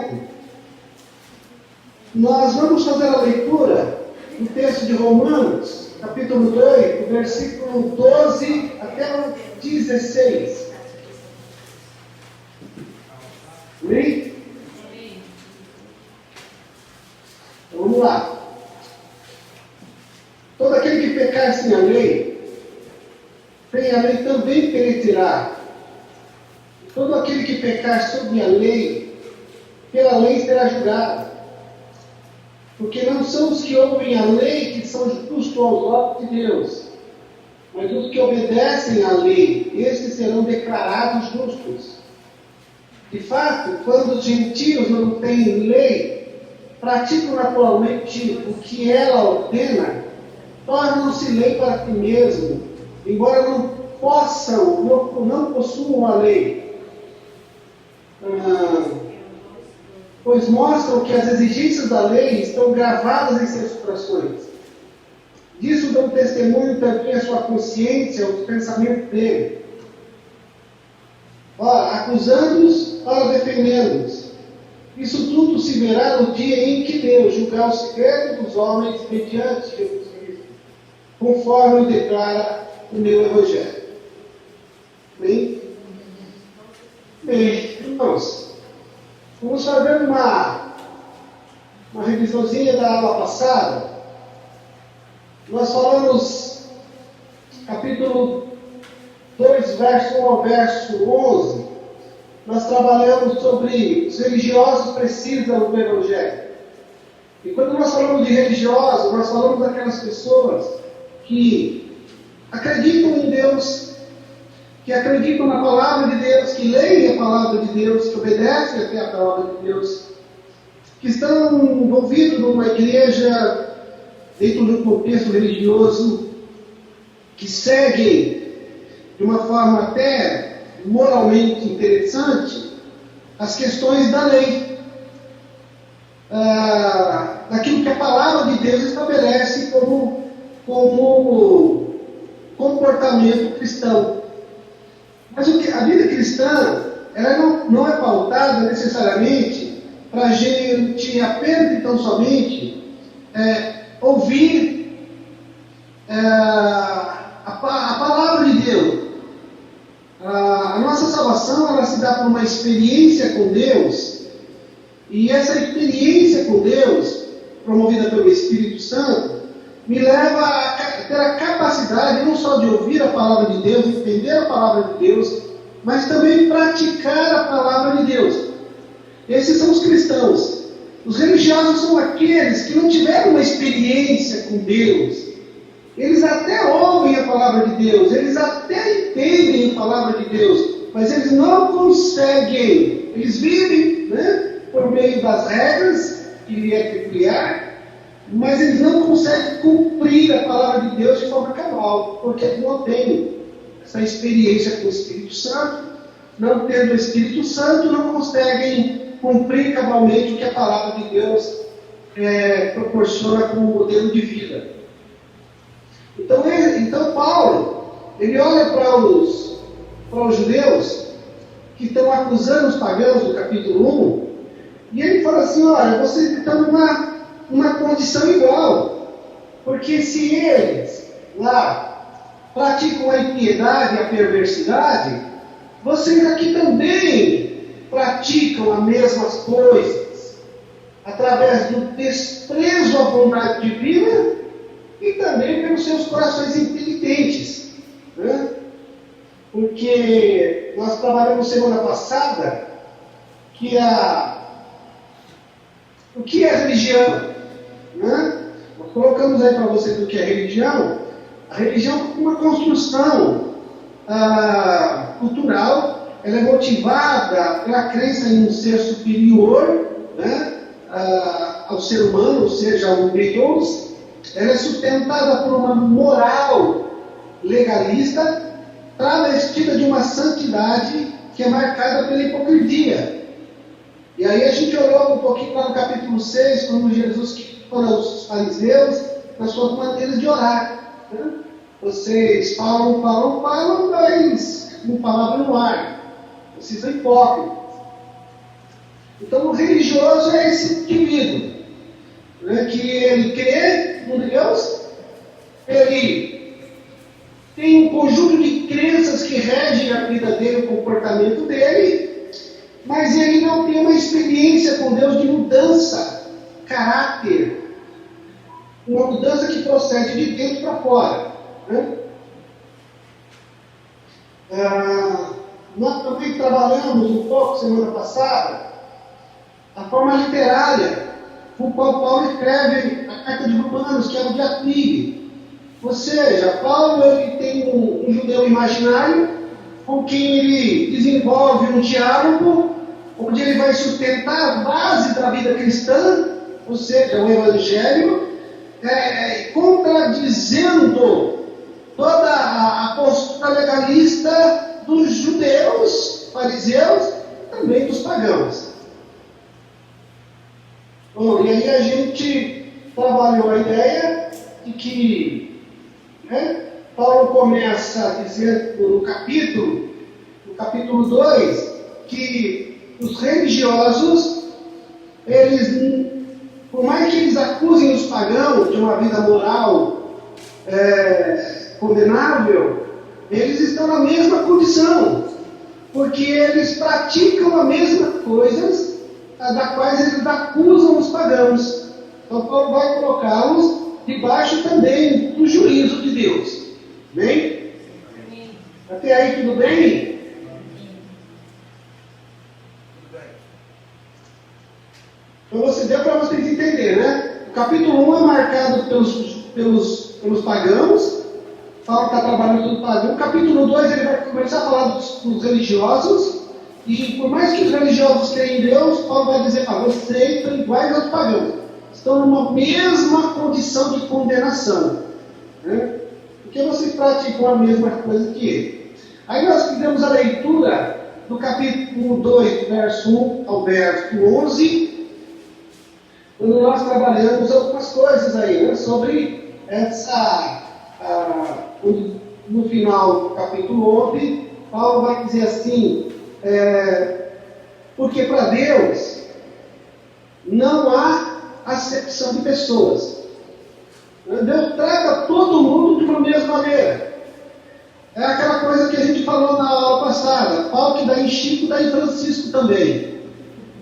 momento, nós vamos fazer a leitura do texto de Romanos, capítulo 2, do versículo 12 até o 16. Amém? Então, vamos lá. Todo aquele que pecar sem a lei, sem a lei também perecerá. Todo aquele que pecar sob a lei, pela lei será julgado. Porque não são os que ouvem a lei que são justos aos olhos de Deus, mas os que obedecem à lei, esses serão declarados justos. De fato, quando os gentios não têm lei, praticam naturalmente o que ela ordena, tornam-se lei para si mesmo, embora não possuam a lei. Pois mostram que as exigências da lei estão gravadas em seus corações. Disso dão testemunho também a sua consciência, os pensamentos dele. Acusando-os, ora defendendo-os. Isso tudo se verá no dia em que Deus julgar o segredo dos homens mediante Jesus Cristo, conforme declara o meu Evangelho. Bem? Bem, irmãos, vamos fazer uma revisãozinha da aula passada. Nós falamos, capítulo 2, verso 1 ao verso 11. Nós trabalhamos sobre os religiosos precisam do Evangelho. E quando nós falamos de religiosos, nós falamos daquelas pessoas que acreditam em Deus, que acreditam na palavra de Deus, que leem a palavra de Deus, que obedecem até a palavra de Deus, que estão envolvidos numa igreja, dentro de um contexto religioso, que seguem de uma forma até moralmente interessante as questões da lei, daquilo que a palavra de Deus estabelece como comportamento cristão. Mas a vida cristã, ela não é pautada necessariamente para a gente apenas e tão somente ouvir a palavra de Deus. A nossa salvação, ela se dá por uma experiência com Deus, e essa experiência com Deus, promovida pelo Espírito Santo, me leva a ter a capacidade não só de ouvir a palavra de Deus, entender a palavra de Deus, mas também praticar a palavra de Deus. Esses são os cristãos. Os religiosos são aqueles que não tiveram uma experiência com Deus. Eles até ouvem a palavra de Deus, eles até entendem a palavra de Deus, mas eles não conseguem. Eles vivem, por meio das regras que lhe é peculiar, mas eles não conseguem cumprir a palavra de Deus de forma cabal, porque não têm essa experiência com o Espírito Santo. Não tendo o Espírito Santo, não conseguem cumprir cabalmente o que a palavra de Deus proporciona como modelo de vida. Então Paulo, ele olha para os judeus que estão acusando os pagãos no capítulo 1, e ele fala assim: olha, vocês estão numa condição igual, porque se eles lá praticam a impiedade e a perversidade, vocês aqui também praticam as mesmas coisas, através do desprezo à bondade divina e também pelos seus corações impenitentes. Porque nós trabalhamos semana passada que o que é religião? Nós colocamos aí para vocês o que é religião. A religião é uma construção cultural, ela é motivada pela crença em um ser superior ao ser humano, ou seja, ao Deus. Ela é sustentada por uma moral legalista, travestida de uma santidade que é marcada pela hipocrisia. E aí a gente olhou um pouquinho lá no capítulo 6, quando Jesus falou aos fariseus nas suas maneiras de orar. Vocês falam, mas não palavra no ar. Vocês são hipócritas. Então, o religioso é esse indivíduo, né, que ele crê no Deus, ele tem um conjunto de crenças que regem a vida dele, o comportamento dele, mas ele não tem uma experiência com Deus de mudança, caráter, uma mudança que procede de dentro para fora, né? Nós também trabalhamos um pouco semana passada a forma literária com qual Paulo escreve a carta de Romanos, que é o diatribe. Ou seja, Paulo ele tem um judeu imaginário com quem ele desenvolve um diálogo onde ele vai sustentar a base da vida cristã, ou seja, o evangelho, contradizendo toda a postura legalista dos judeus, fariseus e também dos pagãos. Bom, e aí a gente trabalhou a ideia de que, né, Paulo começa dizendo no capítulo 2, que os religiosos, eles, por mais que eles acusem os pagãos de uma vida moral condenável, eles estão na mesma condição, porque eles praticam a mesma coisas da quais eles acusam os pagãos. Então Paulo vai colocá-los debaixo também do juízo de Deus. Bem? Amém? Até aí tudo bem? Então deu para vocês entenderem, né? O capítulo 1 é marcado pelos pagãos. Paulo está trabalhando tudo pagão. O capítulo 2 ele vai começar a falar dos religiosos. E por mais que os religiosos creem em Deus, Paulo vai dizer para vocês estão iguais aos pagãos. Estão numa mesma condição de condenação, né? Porque vocês praticam a mesma coisa que ele. Aí nós fizemos a leitura do capítulo 2, verso 1 ao verso 11, quando nós trabalhamos algumas coisas aí, né, sobre essa... no final do capítulo 11, Paulo vai dizer assim, porque para Deus não há acepção de pessoas. Deus trata todo mundo de uma mesma maneira. É aquela coisa que a gente falou na aula passada, pau que dá em Chico, dá em Francisco também.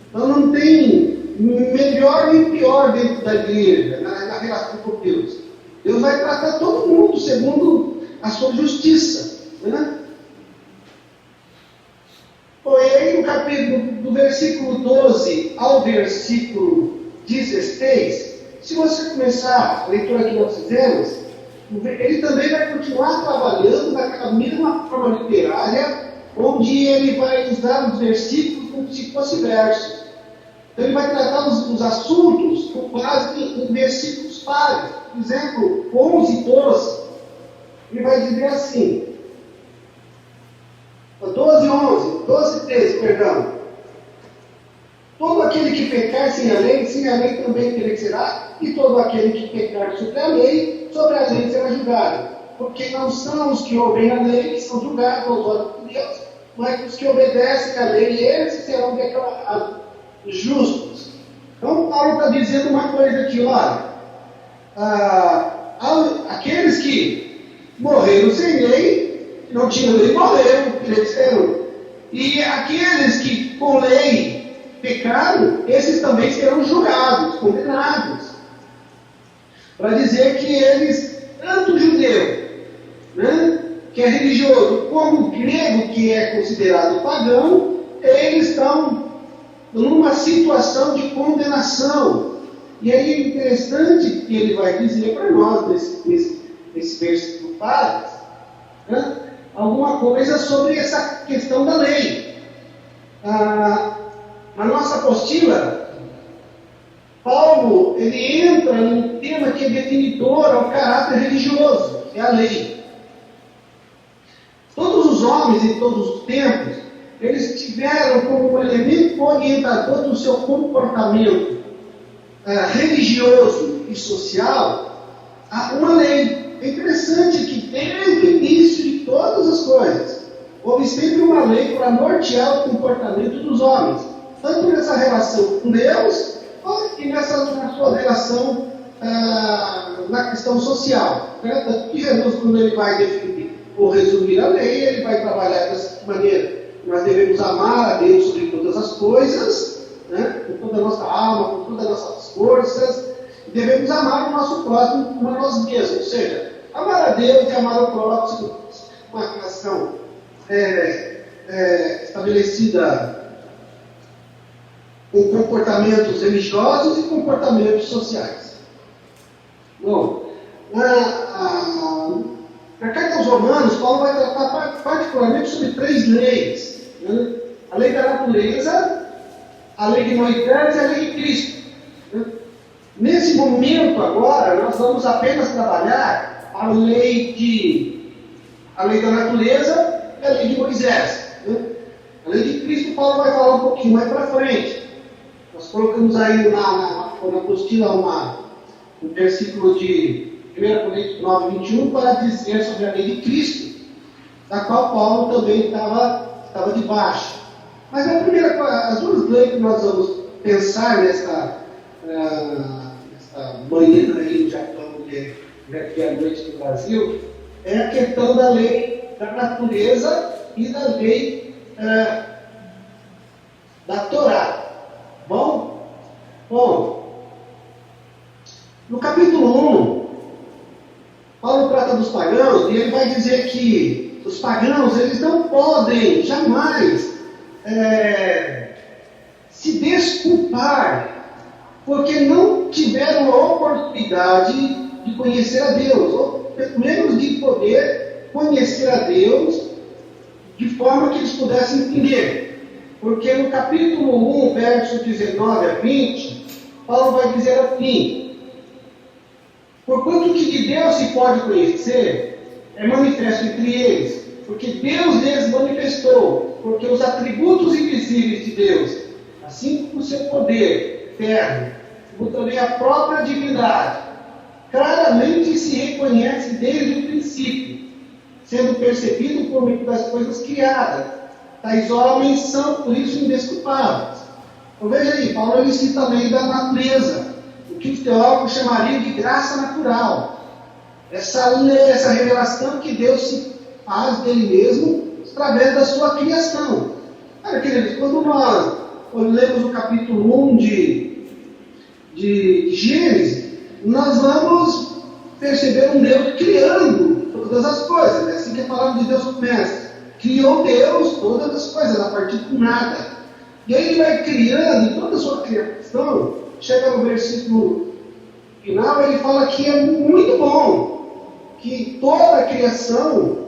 Então não tem melhor nem pior dentro da igreja, na relação com Deus. Deus vai tratar todo mundo segundo a sua justiça, né? Porém, no capítulo do versículo 12 ao versículo 16, se você começar a leitura que nós fizemos, ele também vai continuar trabalhando naquela mesma forma literária, onde ele vai usar os versículos como se fossem versos. Então ele vai tratar os assuntos com base em versículos pares. Por exemplo, 11 e 12. Ele vai dizer assim, 12 e 13, perdão. Todo aquele que pecar sem a lei também perecerá, e todo aquele que pecar sobre a lei será julgado. Porque não são os que ouvem a lei que são julgados aos olhos de Deus, mas os que obedecem a lei, eles serão declarados justos. Então Paulo está dizendo uma coisa aqui, olha, aqueles que morreram sem lei, não tinham lei, morreram, pereceram. E aqueles que com lei pecaram, esses também serão julgados, condenados. Para dizer que eles, tanto o judeu, né, que é religioso, como o grego, que é considerado pagão, eles estão numa situação de condenação. E aí é interessante que ele vai dizer para nós, nesse versículo Pares, né, alguma coisa sobre essa questão da lei. Na nossa apostila, Paulo ele entra num tema que é definidor ao caráter religioso, é a lei. Todos os homens em todos os tempos, eles tiveram como um elemento orientador do seu comportamento religioso e social uma lei. É interessante que desde o início de todas as coisas, houve sempre uma lei para nortear o comportamento dos homens. tanto nessa relação com Deus, quanto na sua relação na questão social. Né? Tanto que Jesus, quando ele vai definir ou resumir a lei, ele vai trabalhar dessa maneira. Nós devemos amar a Deus sobre todas as coisas, né? Com toda a nossa alma, com todas as nossas forças, e devemos amar o nosso próximo como a nós mesmos. Ou seja, amar a Deus e amar o próximo, uma relação estabelecida com comportamentos religiosos e comportamentos sociais. Bom, na carta aos Romanos, Paulo vai tratar particularmente sobre 3 leis. Né? A lei da natureza, a lei de Moisés e a lei de Cristo. Né? Nesse momento agora, nós vamos apenas trabalhar a lei da natureza e a lei de Moisés. Né? A lei de Cristo, Paulo vai falar um pouquinho mais para frente. Nós colocamos aí na apostila um versículo de 1 Coríntios 9, 21, para dizer sobre a lei de Cristo, da qual Paulo também estava debaixo. Mas as 2 leis que nós vamos pensar nesta manhã aí no Japão, que é a noite no Brasil, é a questão da lei da natureza e da lei da Torá. Bom, no capítulo 1, Paulo trata dos pagãos e ele vai dizer que os pagãos, eles não podem jamais se desculpar porque não tiveram a oportunidade de conhecer a Deus, ou pelo menos de poder conhecer a Deus de forma que eles pudessem entender. Porque no capítulo 1, verso 19 a 20, Paulo vai dizer assim: porquanto que de Deus se pode conhecer, é manifesto entre eles, porque Deus lhes manifestou, porque os atributos invisíveis de Deus, assim como o seu poder eterno, como também a própria divindade, claramente se reconhece desde o princípio, sendo percebido por meio das coisas criadas. Tais homens são, por isso, indesculpáveis. Então veja aí, Paulo ele cita a lei da natureza, o que os teólogos chamariam de graça natural. Essa revelação que Deus se faz dele mesmo através da sua criação. Olha, queridos, quando nós lemos o capítulo 1 de Gênesis, nós vamos perceber um Deus criando todas as coisas. É assim que a palavra de Deus começa. Criou Deus todas as coisas, a partir do nada. E aí ele vai criando, e toda a sua criação, chega no versículo final, ele fala que é muito bom, que toda a criação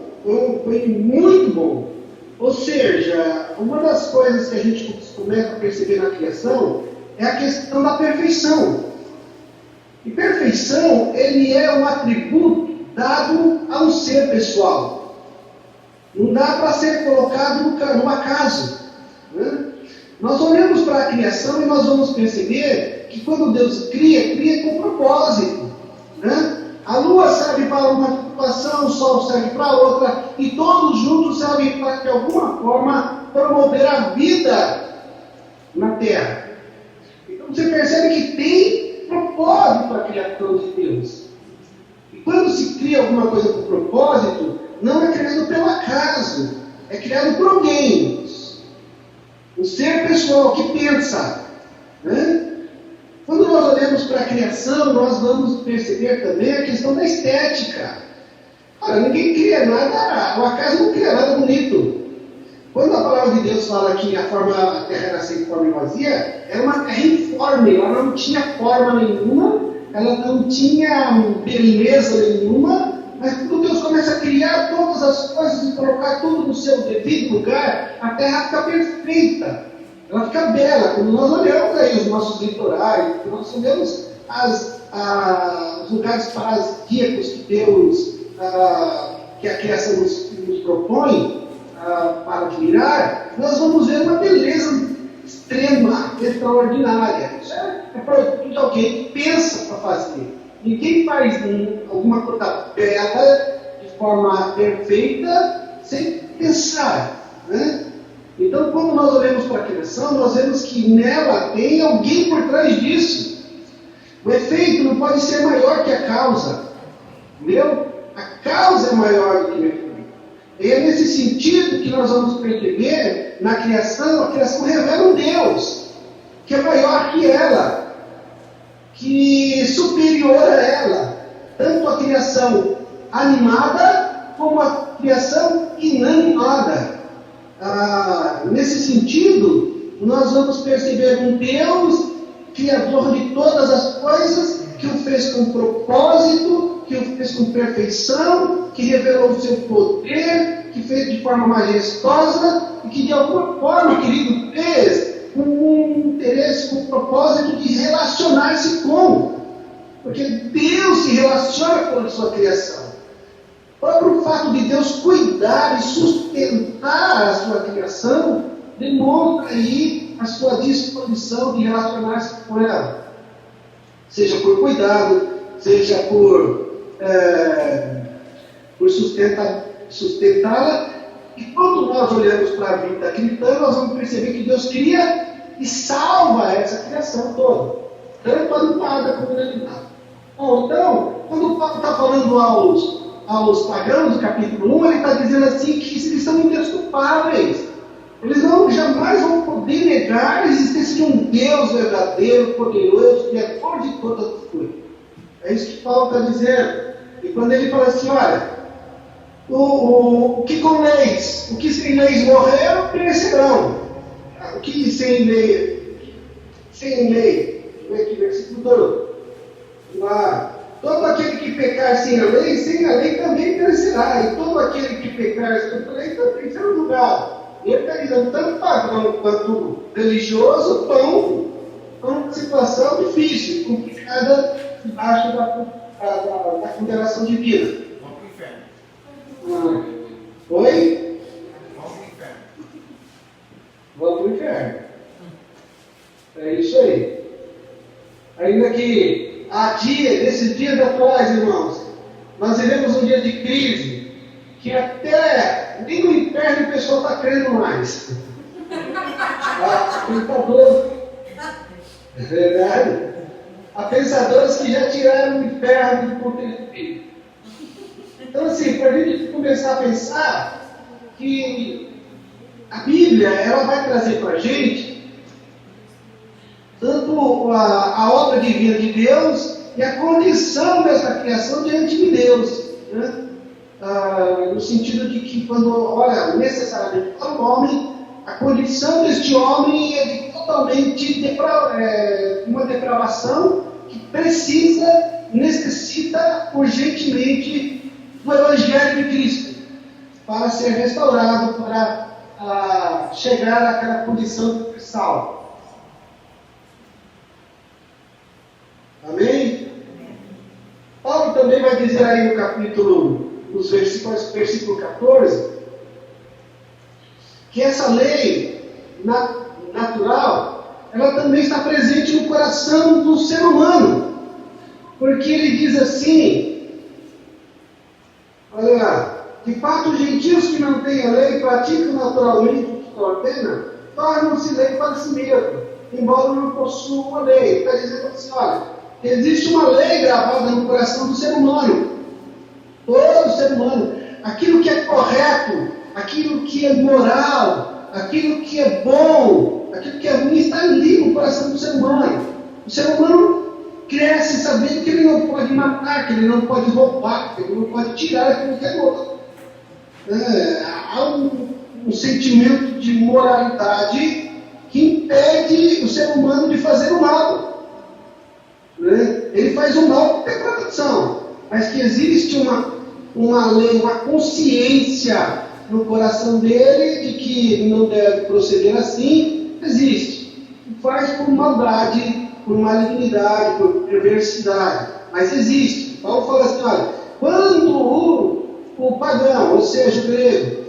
foi muito bom. Ou seja, uma das coisas que a gente começa a perceber na criação é a questão da perfeição. E perfeição, ele é um atributo dado a um ser pessoal. Não dá para ser colocado no acaso. Né? Nós olhamos para a criação e nós vamos perceber que quando Deus cria com propósito. Né? A lua serve para uma situação, o sol serve para outra, e todos juntos servem para, de alguma forma, promover a vida na terra. Então você percebe que tem propósito a criação de Deus. E quando se cria alguma coisa com propósito, não é criado pelo acaso, é criado por alguém. Um ser pessoal que pensa. Né? Quando nós olhamos para a criação, nós vamos perceber também a questão da estética. Ora, ninguém cria nada, o acaso não cria nada bonito. Quando a palavra de Deus fala que a terra era sem forma e vazia, era uma terra informe, ela não tinha forma nenhuma, ela não tinha beleza nenhuma. Mas quando Deus começa a criar todas as coisas e colocar tudo no seu devido lugar, a terra fica perfeita, ela fica bela. Quando nós olhamos aí os nossos litorais, nós olhamos os lugares paradisíacos que Deus, que a criação nos propõe para admirar, nós vamos ver uma beleza extrema, extraordinária. Isso é produto de alguém que pensa para fazer. Ninguém faz alguma coisa bela, de forma perfeita, sem pensar. Né? Então Então, quando nós olhamos para a criação, nós vemos que nela tem alguém por trás disso. O efeito não pode ser maior que a causa. Entendeu? A causa é maior do que o efeito. E é nesse sentido que nós vamos perceber na criação, a criação revela um Deus que é maior que ela, que é superior a ela, tanto a criação animada como a criação inanimada. Nesse sentido, nós vamos perceber um Deus criador de todas as coisas, que o fez com propósito, que o fez com perfeição, que revelou o seu poder, que fez de forma majestosa e que de alguma forma, querido, fez com um interesse, com um propósito de relacionar-se com. Porque Deus se relaciona com a sua criação. O próprio fato de Deus cuidar e sustentar a sua criação demonstra aí a sua disposição de relacionar-se com ela. Seja por cuidado, seja por sustentá-la. E quando nós olhamos para a vida cristã, nós vamos perceber que Deus cria e salva essa criação toda, tanto animada como inanimada. Bom, então, quando o Paulo está falando aos pagãos, no capítulo 1, ele está dizendo assim que eles são indesculpáveis. Eles jamais vão poder negar a existência de um Deus verdadeiro, poderoso, criador de todas as coisas. É isso que Paulo está dizendo. E quando ele fala assim, olha, o que com leis, o que sem leis morreram, perecerão. O que sem lei, versículo 2. Todo aquele que pecar sem a lei também perecerá. E todo aquele que pecar sem a lei também será julgado. E ele está dizendo, tanto pagão quanto religioso estão numa situação difícil, complicada, debaixo da condenação divina. Vamos para o inferno. Oi? Vamos para o inferno. Vamos para o inferno. É isso aí. Ainda que nesses dias atuais, irmãos, nós vivemos um dia de crise, que até nem no inferno o pessoal está crendo mais. É verdade? Há pensadores que já tiraram o inferno do contexto. Então, assim, para a gente começar a pensar que a Bíblia, ela vai trazer para a gente tanto a obra divina de Deus e a condição dessa criação diante de Deus, né? No sentido de que quando olha necessariamente para o homem, a condição deste homem é de totalmente uma depravação que necessita urgentemente do Evangelho de Cristo para ser restaurado, para chegar àquela condição de salvo. Amém? Paulo também vai dizer aí no capítulo, nos versículo 14, que essa lei natural, ela também está presente no coração do ser humano. Porque ele diz assim, olha lá, de fato os gentios que não têm a lei praticam naturalmente o que ordena, tornam-se lei para si mesmo, embora não possuam a lei. Ele está dizendo assim, olha, existe uma lei gravada no coração do ser humano. Todo ser humano. Aquilo que é correto, aquilo que é moral, aquilo que é bom, aquilo que é ruim, está ali no coração do ser humano. O ser humano cresce sabendo que ele não pode matar, que ele não pode roubar, que ele não pode tirar aquilo que é outro. Há um sentimento de moralidade que impede o ser humano de fazer o mal. Ele faz o mal por ter proteção, mas que existe uma lei, uma consciência no coração dele de que não deve proceder assim, existe. Faz por maldade, por malignidade, por perversidade, mas existe. Paulo fala assim, olha, quando o pagão, ou seja, o grego,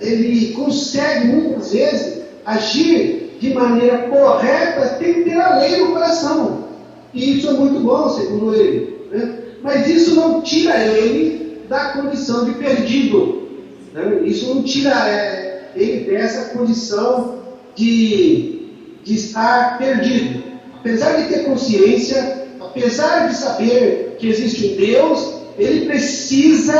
ele consegue muitas vezes agir de maneira correta, tem que ter a lei no coração. E isso é muito bom, segundo ele. Né? Mas isso não tira ele da condição de perdido. Né? Isso não tira ele dessa condição de estar perdido. Apesar de ter consciência, apesar de saber que existe um Deus, ele precisa,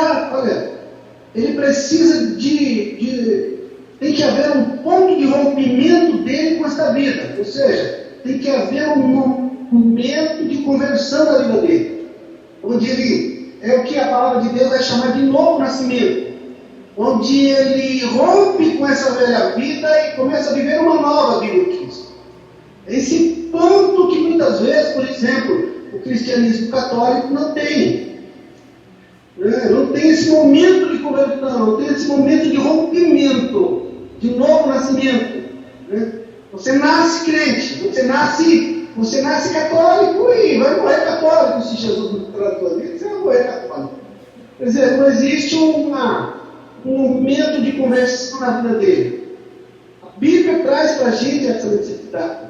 tem que haver um ponto de rompimento dele com esta vida. Ou seja, tem que haver um momento de conversão na vida dele, onde ele, é o que a palavra de Deus vai chamar de novo nascimento, onde ele rompe com essa velha vida e começa a viver uma nova vida em Cristo. Esse ponto que muitas vezes, por exemplo, o cristianismo católico não tem. Não tem esse momento de conversão, não tem esse momento de rompimento, de novo nascimento. Você nasce crente, você nasce católico e vai morrer católico. Se Jesus não entrar na tua vida, você vai morrer católico. Quer dizer, não existe um momento de conversão na vida dele. A Bíblia traz para a gente essa necessidade.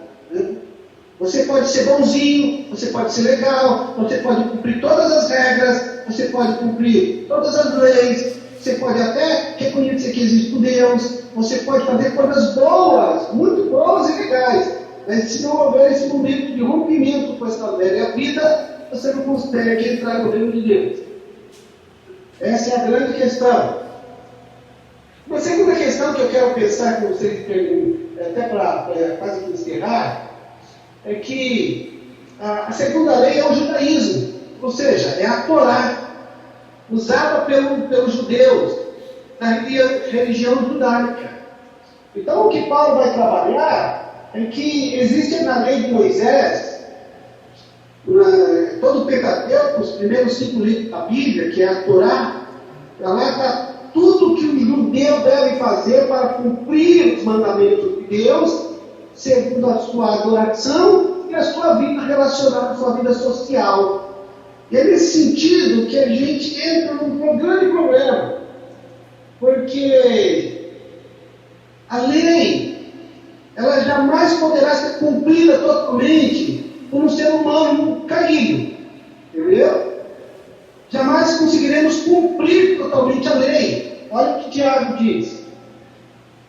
Você pode ser bonzinho, você pode ser legal, você pode cumprir todas as regras, você pode cumprir todas as leis, você pode até reconhecer que existe um Deus, você pode fazer coisas boas, muito boas e legais, mas se não houver esse momento de rompimento com essa velha vida, você não consegue entrar no reino de Deus. Essa é a grande questão. Uma segunda questão que eu quero pensar com vocês, até para quase que encerrar, é que a segunda lei é o judaísmo, ou seja, é a Torá, usada pelos judeus, da religião judaica. Então, o que Paulo vai trabalhar é que existe na lei de Moisés, todo o Pentateuco, os primeiros 5 livros da Bíblia, que é a Torá, lá está tudo que o judeu deve fazer para cumprir os mandamentos de Deus, segundo a sua adoração e a sua vida relacionada à sua vida social. E é nesse sentido que a gente entra num grande problema, porque a lei, ela jamais poderá ser cumprida totalmente por um ser humano caído, entendeu? Jamais conseguiremos cumprir totalmente a lei. Olha o que Tiago diz.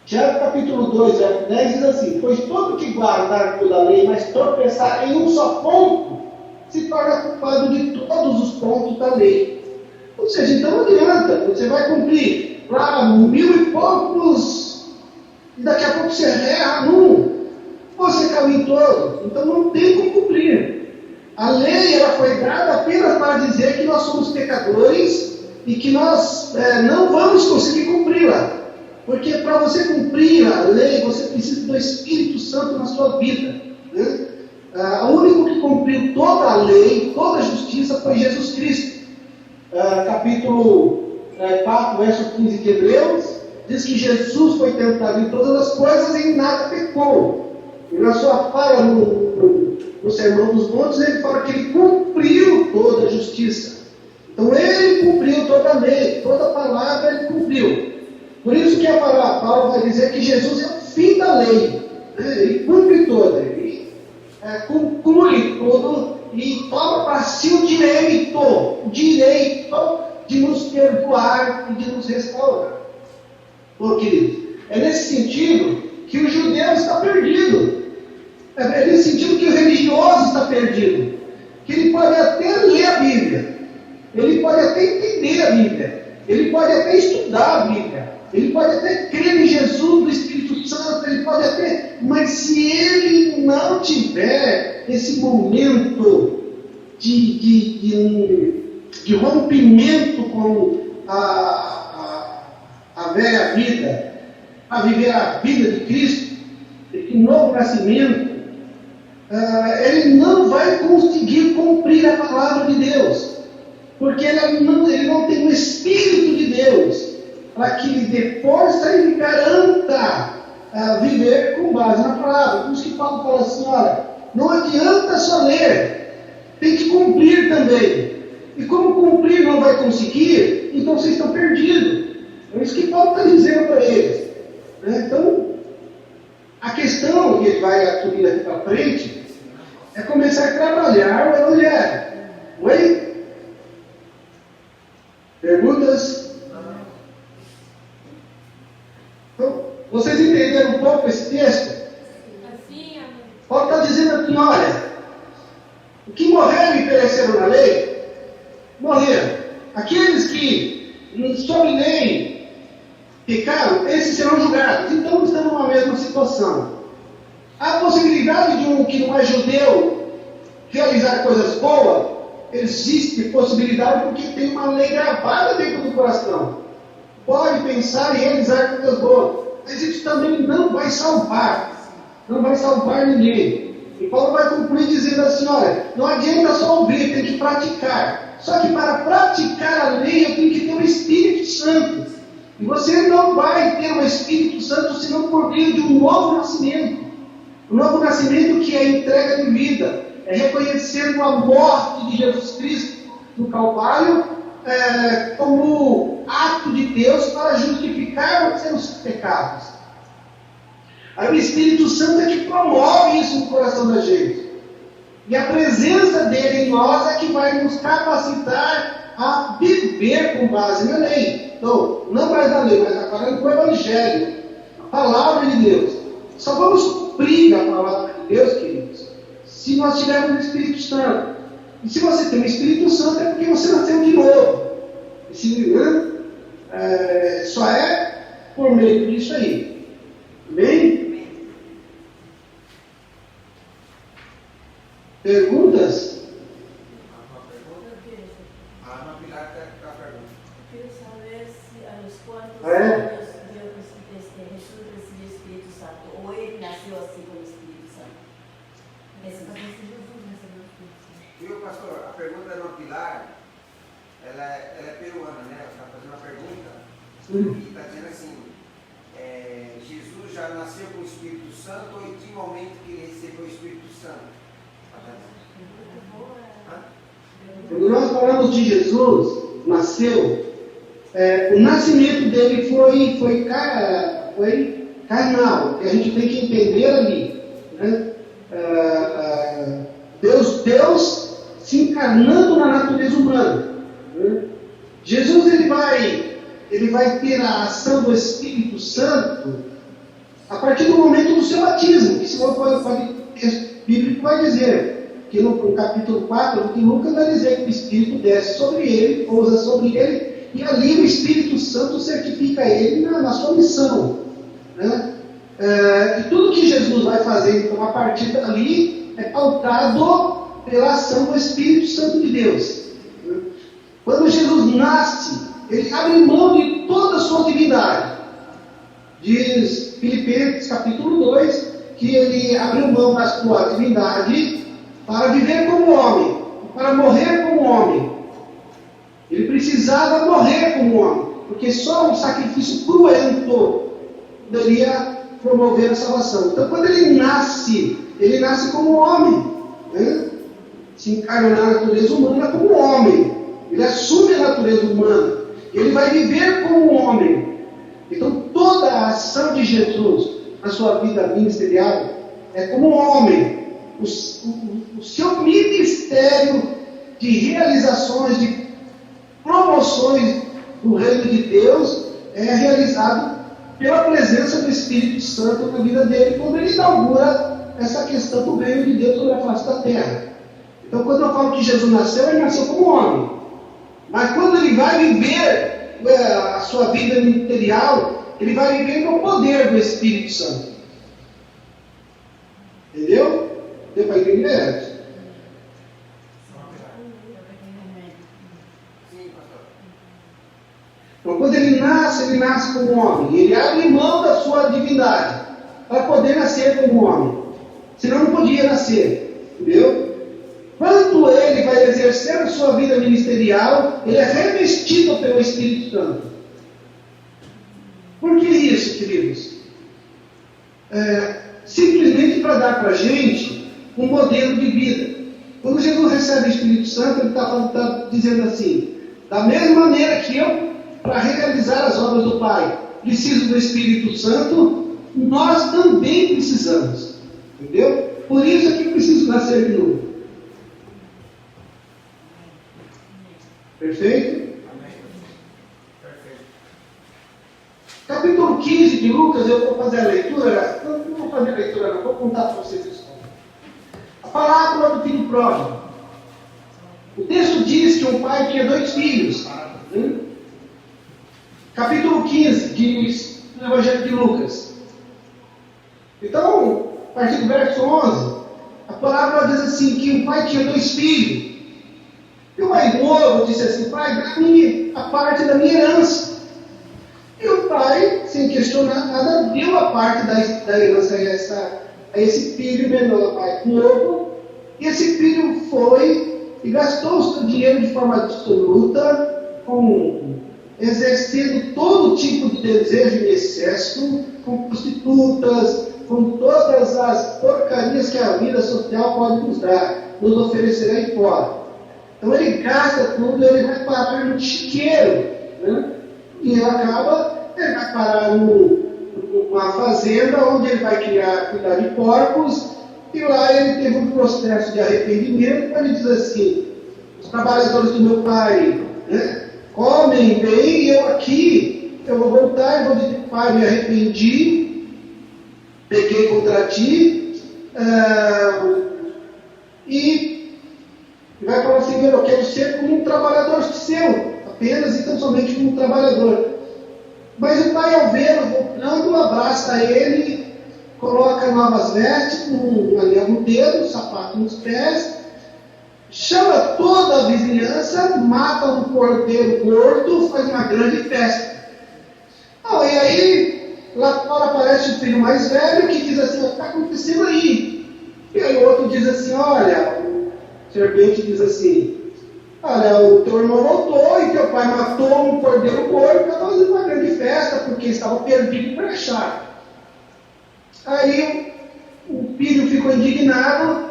Tiago capítulo 2, verso 10 diz assim: pois todo que guardar toda a lei, mas tropeçar em um só ponto, se torna culpado de todos os pontos da lei. Ou seja, então não adianta, você vai cumprir lá 1000 e poucos, e daqui a pouco você erra num, você caiu em todo. Então não tem como cumprir. A lei ela foi dada apenas para dizer que nós somos pecadores e que nós não vamos conseguir cumpri-la. Porque para você cumprir a lei, você precisa do Espírito Santo na sua vida. O único que cumpriu toda a lei, toda a justiça, foi Jesus Cristo. Capítulo 4, verso 15 de Hebreus, diz que Jesus foi tentado em todas as coisas e em nada pecou. E na sua fala no Sermão dos Montes, ele fala que ele cumpriu toda a justiça. Então ele cumpriu toda a lei, toda a palavra ele cumpriu. Por isso que a palavra Paulo vai dizer que Jesus é o fim da lei. Ele cumpre toda, ele conclui tudo e toma para si o direito de nos perdoar e de nos restaurar. Bom, queridos, é nesse sentido que o judeu está perdido. É nesse sentido que o religioso está perdido. Que ele pode até ler a Bíblia, ele pode até entender a Bíblia, ele pode até estudar a Bíblia, ele pode até crer em Jesus, no Espírito Santo, ele pode até, mas se ele não tiver esse momento de rompimento com a velha vida, a viver a vida de Cristo, esse novo nascimento, ele não vai conseguir cumprir a palavra de Deus, porque ele não tem o Espírito de Deus para que lhe dê força e lhe garanta viver com base na palavra. Por isso que Paulo fala assim: olha, não adianta só ler, tem que cumprir também. E como cumprir não vai conseguir, então vocês estão perdidos. É isso que Paulo está dizendo para eles. Então, a questão que ele vai assumir daqui para frente é começar a trabalhar o evangelho. Oi? Perguntas? Então, Vocês entenderam um pouco esse texto? Paulo está dizendo aqui, olha, o que morreram e pereceram na lei, morreram. Aqueles que sob lei pecaram, esses serão julgados. Então estamos na mesma situação. A possibilidade de um que não é judeu realizar coisas boas, existe possibilidade porque tem uma lei gravada dentro do coração. Pode pensar e realizar coisas boas, mas isso também não vai salvar. Não vai salvar ninguém. E Paulo vai concluir dizendo assim, olha, não adianta só ouvir, tem que praticar. Só que para praticar a lei eu tenho que ter o Espírito Santo. E você não vai ter o Espírito Santo se não por meio de um novo nascimento. O novo nascimento que é a entrega de vida, é reconhecendo a morte de Jesus Cristo no Calvário como ato de Deus para justificar os seus pecados. Aí o Espírito Santo é que promove isso no coração da gente. E a presença dele em nós é que vai nos capacitar a viver com base na lei. Então, não mais na lei, mas agora no Evangelho, a palavra de Deus. Só vamos cumprir a palavra de Deus, queridos, se nós tivermos o Espírito Santo. E se você tem o Espírito Santo é porque você nasceu de novo. Só é por meio disso aí. Amém? Perguntas? Ana Pilar está perguntando. Quero saber se a los quantos É? anos Jesus recebeu o Espírito Santo, ou ele nasceu assim com o Espírito Santo. Viu, pastor? A pergunta da Ana Pilar, ela é peruana, né? Ela está fazendo uma pergunta e está dizendo assim, Jesus já nasceu com o Espírito Santo ou em que momento que ele recebeu o Espírito Santo? Quando nós falamos de Jesus, nasceu, o nascimento dele foi carnal, que a gente tem que entender ali. Né? Deus se encarnando na natureza humana. Né? Jesus ele vai ter a ação do Espírito Santo a partir do momento do seu batismo, que se for o bíblico vai dizer, que no capítulo 4 de Lucas vai dizer que o Espírito desce sobre ele, pousa sobre ele, e ali o Espírito Santo certifica ele na sua missão. Né? E tudo que Jesus vai fazer, então, a partir dali, é pautado pela ação do Espírito Santo de Deus. Quando Jesus nasce, ele abre mão de toda a sua divindade. Diz Filipenses capítulo 2, que ele abriu mão da sua divindade para viver como homem, para morrer como homem. Ele precisava morrer como homem, porque só um sacrifício cruento poderia promover a salvação. Então, quando ele nasce como homem, né? Se encarna na natureza humana como homem. Ele assume a natureza humana. Ele vai viver como homem. Então, toda a ação de Jesus na sua vida ministerial é como homem. O seu ministério de realizações, de promoções do reino de Deus é realizado pela presença do Espírito Santo na vida dele, quando ele inaugura essa questão do reino de Deus sobre a face da terra. Então, quando eu falo que Jesus nasceu, ele nasceu como homem. Mas quando ele vai viver a sua vida ministerial, ele vai viver no poder do Espírito Santo. Entendeu? Deu para entender? Sim, pastor. Então, quando ele nasce como homem. Ele abre mão da sua divindade para poder nascer como homem. Senão não podia nascer. Entendeu? Quando ele vai exercer a sua vida ministerial, ele é revestido pelo Espírito Santo. Por que isso, queridos? Simplesmente para dar para a gente um modelo de vida. Quando Jesus recebe o Espírito Santo, ele está dizendo assim, da mesma maneira que eu, para realizar as obras do Pai, preciso do Espírito Santo, nós também precisamos. Entendeu? Por isso é que preciso nascer de novo. Perfeito? Amém. Perfeito. Capítulo 15 de Lucas, eu vou fazer a leitura, não vou fazer a leitura, não, vou contar para vocês a história. A parábola do filho pródigo. O texto diz que um pai tinha 2 filhos. Capítulo 15 do Evangelho de Lucas. Então, a partir do verso 11, a parábola diz assim, que um pai tinha 2 filhos. E o mais novo disse assim, pai, dá-me a parte da minha herança. E o pai, sem questionar nada, deu a parte da herança a esse filho menor, pai novo. E esse filho foi e gastou o seu dinheiro de forma absoluta, exercendo todo tipo de desejo em excesso, com prostitutas, com todas as porcarias que a vida social pode nos dar, nos oferecer aí fora. Então ele gasta tudo, ele vai parar no chiqueiro, né? E ele vai parar numa fazenda onde ele vai cuidar de porcos, e lá ele teve um processo de arrependimento, ele diz assim, os trabalhadores do meu pai, né, comem bem, e eu vou voltar e vou dizer, pai, me arrependi, peguei contra ti, e vai falar assim, eu quero ser como um trabalhador seu, apenas e tão somente como um trabalhador. Mas o pai, ao vê-lo voltando, abraça ele, coloca novas vestes, um anel no dedo, um sapato nos pés, chama toda a vizinhança, mata um cordeiro gordo, faz uma grande festa. E aí, lá fora aparece o filho mais velho que diz assim, o que está acontecendo aí? E aí o outro diz assim, olha, o serpente diz assim, olha, o teu irmão voltou e teu pai matou um cordeiro gordo para fazer uma grande festa, porque estava perdido para achar. Aí o filho ficou indignado,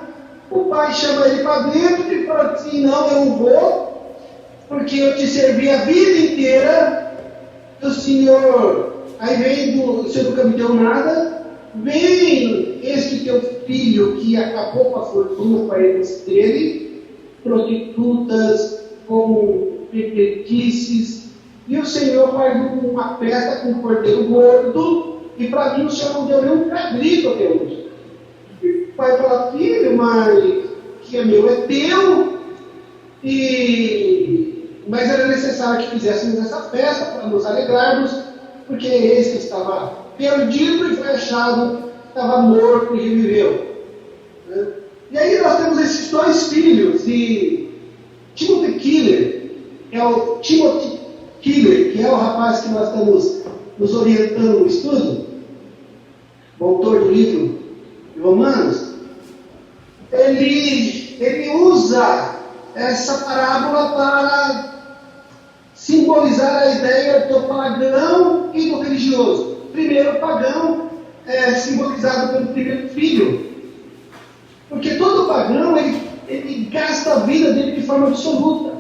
o pai chama ele para dentro e fala assim, não, eu não vou, porque eu te servi a vida inteira, o senhor, aí vem o senhor nunca me deu nada, vem este teu filho que acabou com a fortuna para eles dele, prostitutas, com repetices, e o Senhor faz uma festa com um cordeiro gordo, e para mim o Senhor não deu nem um cabrito até hoje. E o pai fala, filho, mas que é meu é teu, mas era necessário que fizéssemos essa festa para nos alegrarmos, porque esse que estava perdido e foi achado, estava morto e reviveu. E aí nós temos esses 2 filhos, e Timothy Keller, que é o rapaz que nós estamos nos orientando no estudo, o autor do livro de Romanos, ele usa essa parábola para simbolizar a ideia do pagão e do religioso. Primeiro, o pagão é simbolizado pelo primeiro filho, porque todo pagão ele gasta a vida dele de forma absoluta.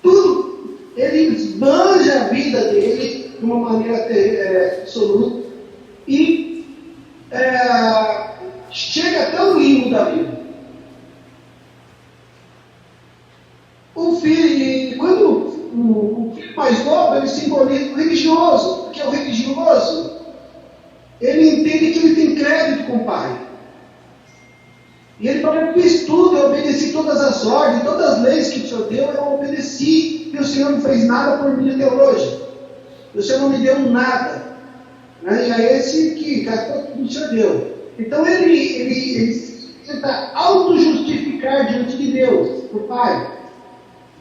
Tudo, ele esbanja a vida dele de uma maneira absoluta e chega até o limbo da vida. O filho, quando o filho mais novo, ele simboliza o religioso, porque o religioso, ele entende que ele tem crédito com o pai. E ele fala, eu fiz tudo, eu obedeci todas as ordens, todas as leis que o Senhor deu, eu obedeci, e o Senhor não fez nada por mim até hoje. O Senhor não me deu nada. Né? E é esse que gastou tudo que o Senhor deu. Então ele tenta auto-justificar diante de Deus, o Pai.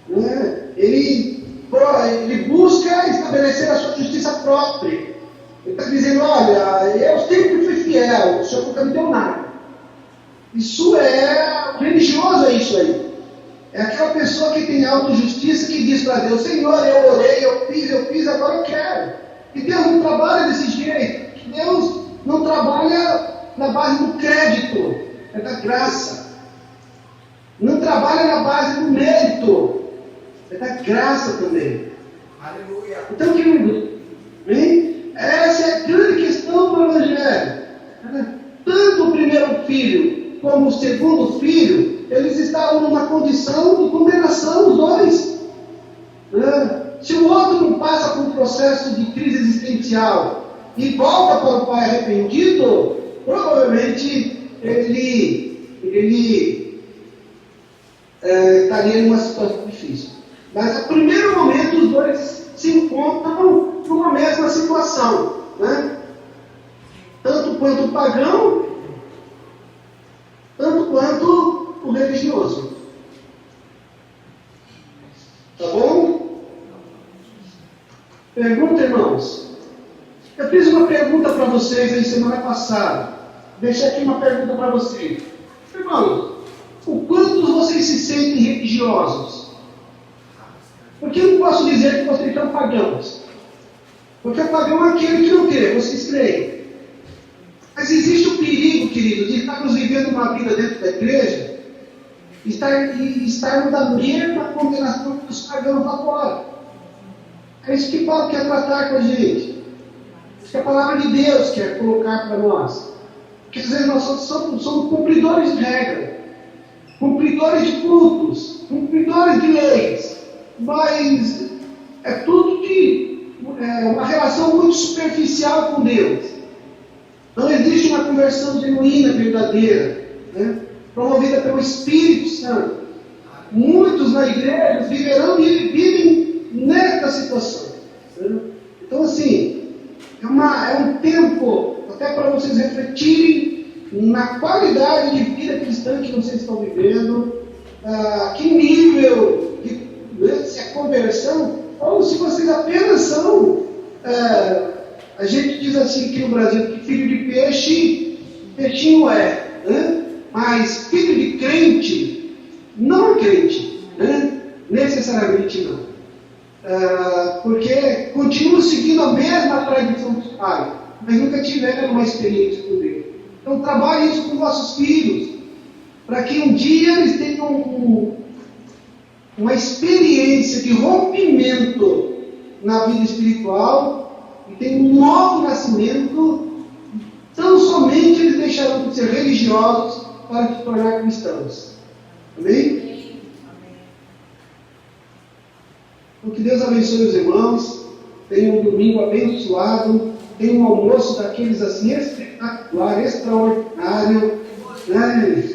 Né? Ele busca estabelecer a sua justiça própria. Ele está dizendo, olha, eu sempre fui fiel, o Senhor nunca me deu nada. Isso é religioso, é isso aí. É aquela pessoa que tem autojustiça que diz para Deus, Senhor, eu orei, eu fiz, agora eu quero. E Deus não trabalha desse jeito. Deus não trabalha na base do crédito, é da graça. Não trabalha na base do mérito, é da graça também. Aleluia. Então, querido, essa é a grande questão do Evangelho. Tanto o primeiro filho como o segundo filho, eles estavam numa condição de condenação, os dois. Se o outro não passa por processo de crise existencial e volta para o pai arrependido, provavelmente ele estaria em uma situação difícil. Mas, a primeiro momento, os dois se encontram numa mesma situação, né? Tanto quanto o pagão, tanto quanto o religioso. Tá bom? Pergunta, irmãos. Eu fiz uma pergunta para vocês aí semana passada. Deixei aqui uma pergunta para vocês. Irmãos, o quanto vocês se sentem religiosos? Porque eu não posso dizer que vocês são pagãos. Porque o pagão é aquele que não crê, vocês creem. Mas existe o perigo, querido, de estarmos vivendo uma vida dentro da igreja e estarmos da mesma condenação que os pagãos lá fora. É isso que Paulo quer tratar com a gente. Isso que a palavra de Deus quer colocar para nós. Quer dizer, nós somos cumpridores de regra, cumpridores de cultos, cumpridores de leis, mas é tudo uma relação muito superficial com Deus. Não existe uma conversão genuína, verdadeira, né? Promovida pelo Espírito Santo. Muitos na igreja vivem nesta situação. Né? Então, assim, é um tempo até para vocês refletirem na qualidade de vida cristã que vocês estão vivendo, que nível, se é conversão, ou se vocês apenas são, a gente diz assim aqui no Brasil, que filho de peixe, peixinho é, né? Mas filho de crente, não é crente, né? Necessariamente não. Porque continuam seguindo a mesma tradição dos pais, mas nunca tiveram uma experiência com Deus. Então trabalhe isso com vossos filhos, para que um dia eles tenham uma experiência de rompimento na vida espiritual e tenham um novo nascimento. Tão somente eles deixarão de ser religiosos para se tornar cristãos. Amém? Então, que Deus abençoe os irmãos. Tenham um domingo abençoado. Tenham um almoço daqueles assim espetacular, extraordinário. Né?